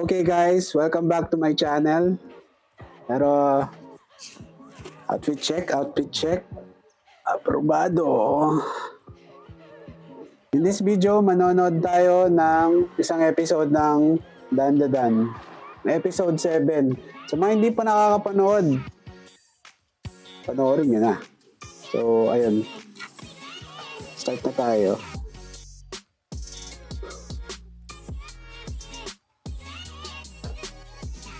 Okay guys, welcome back to my channel. Pero outfit check. Aprobado. In this video, manonood tayo ng isang episode ng Dan da Dan. Episode 7. Sa mga hindi pa nakakapanood, panoorin nyo na. So, ayun. Start na tayo.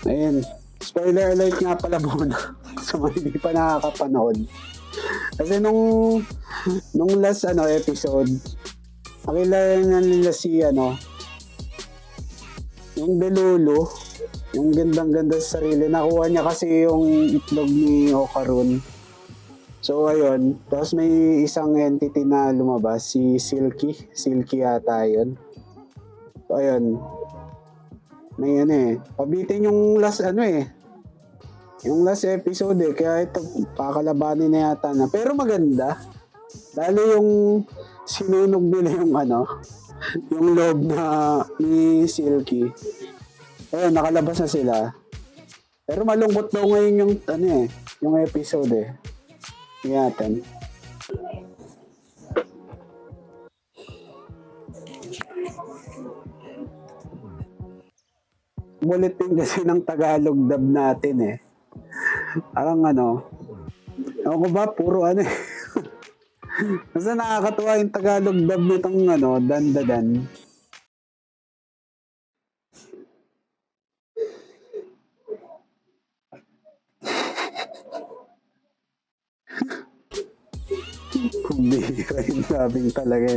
Ayun. Spoiler alert nga pala muna sa mga hindi pa nakakapanood. Kasi nung last episode, nakilala nila si yung Delulu, yung gandang-ganda sa sarili. Nakuha niya kasi yung itlog ni Okarun. So ayun, tapos may isang entity na lumabas, si Silky yata yun. So ayun, may pabitin yung last yung last episode kaya ito pakalabanin na yata na. Pero maganda, lalo yung sinunog nila yung yung loob na ni Silky. Ayun, nakalabas na sila. Pero malungkot daw ngayon yung yung episode Ingatan. Bulletin kasi ng Tagalog dub natin Parang ewan ko ba, puro Kasi nakakatuwa yung Tagalog dub nitong Dan da Dan. Kumbira yung dubbing talaga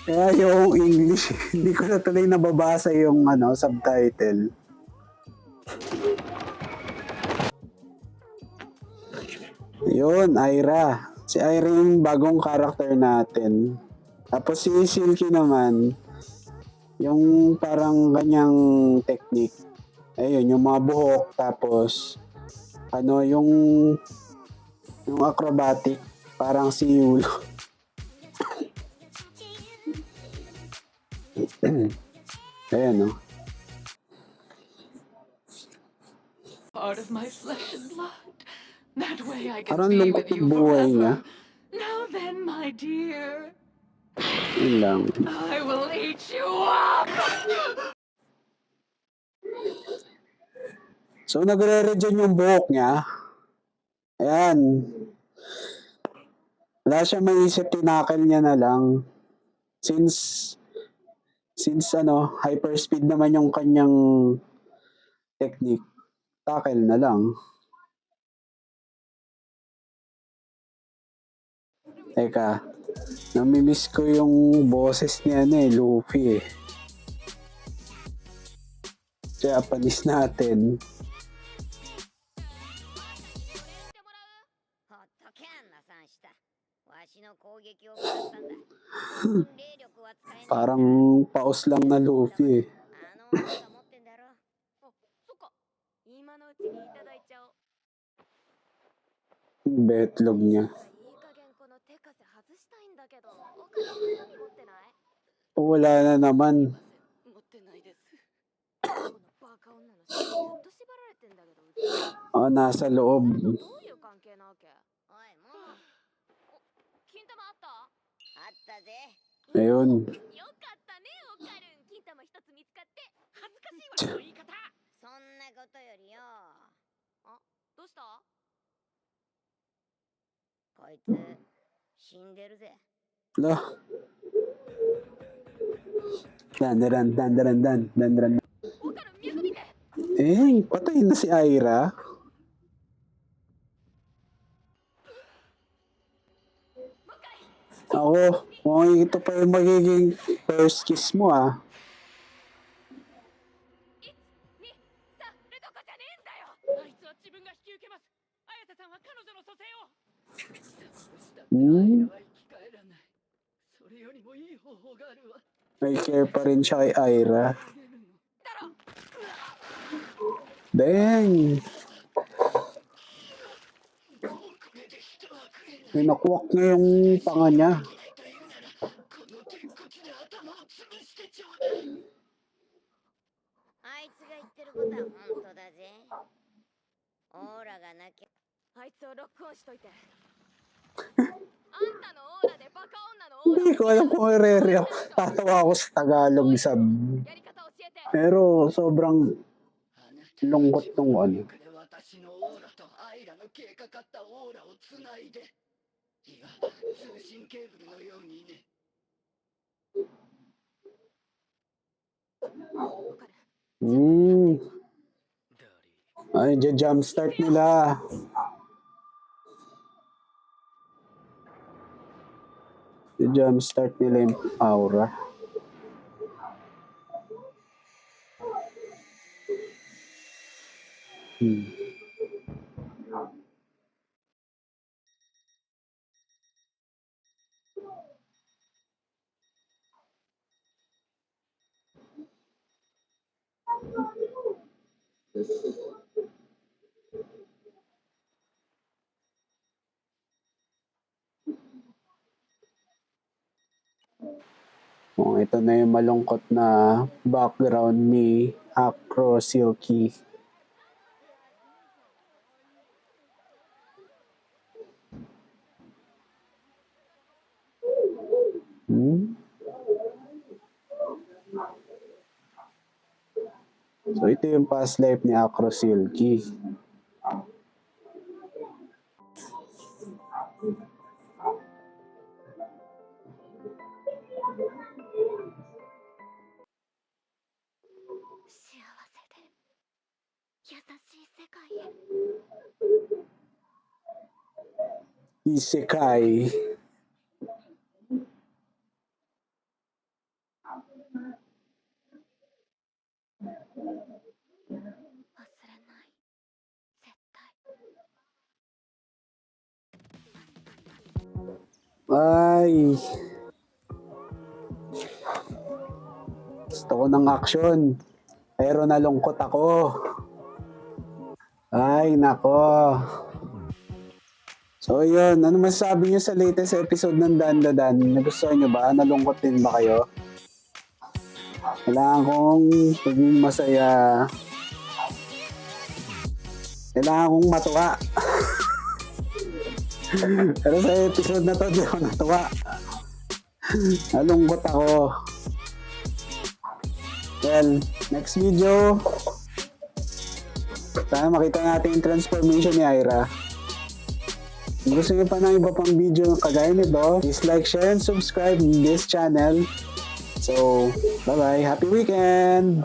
Kaya yung English, hindi ko na tuloy nababasa yung subtitle. Yun, Ira. Si Ira yung bagong karakter natin. Tapos si Silky naman, yung parang kanyang technique. Ayun, yung mga buhok, tapos yung acrobatic, parang si Yulo. Ayan, Part of my flesh and blood. That way I can parang be lungkot with you ng buhay niya. forever. Now then, my dear, Yun lang. I will eat you up. So, nagre-regen yung buhok niya. Ayan. Wala siya maisip, tinakil niya na lang. Since hyperspeed naman yung kanyang technique, tackle na lang. Teka, namimiss ko yung boses niya Luffy Japanese natin. Parang paus lang na Luffy betlog niya. Wala na naman. Nasa loob. Ayun. Lah. Dan. Patay na si Ira. Ako, mukhang ito pa yung magiging first kiss mo May care pa rin siya kay Ira. Dang! Pinakwak niya yung panga niya. あいつが言ってることは本当だぜ。オーラがなきゃ。あいつをロックオンしといて。あんたのオーラでバカ女のオーラ Hindi ko alam kung i-react. Tatawa ako sa Tagalog sub. やり方教えて。 Pero sobrang lungkot tong ano. 私のオーラとアイラの消えかかったオーラをつないで、いわば通信ケーブルのようにね。Ay, jumpstart nila. Jumpstart nila yung aura. Oh, ito na yung malungkot na background ni Acro Silky. So, ito yung past life ni Acro Silky. Isekai. Ay. Gusto ko ng action. Pero nalungkot ako. Ay, nako. So, yun. Ano masasabi niyo sa latest episode ng Dandadan? Nagustuhan niyo ba? Nalungkot din ba kayo? Kailangan kong maging masaya. Kailangan kong matuwa. Pero sa episode na to, di ako natuwa. Nalungkot ako. Well, next video, sana makita natin yung transformation ni Aira. Kung gusto niyo pa ng iba pang video kagaya nito, please like, share, and subscribe in this channel. So, bye-bye. Happy weekend!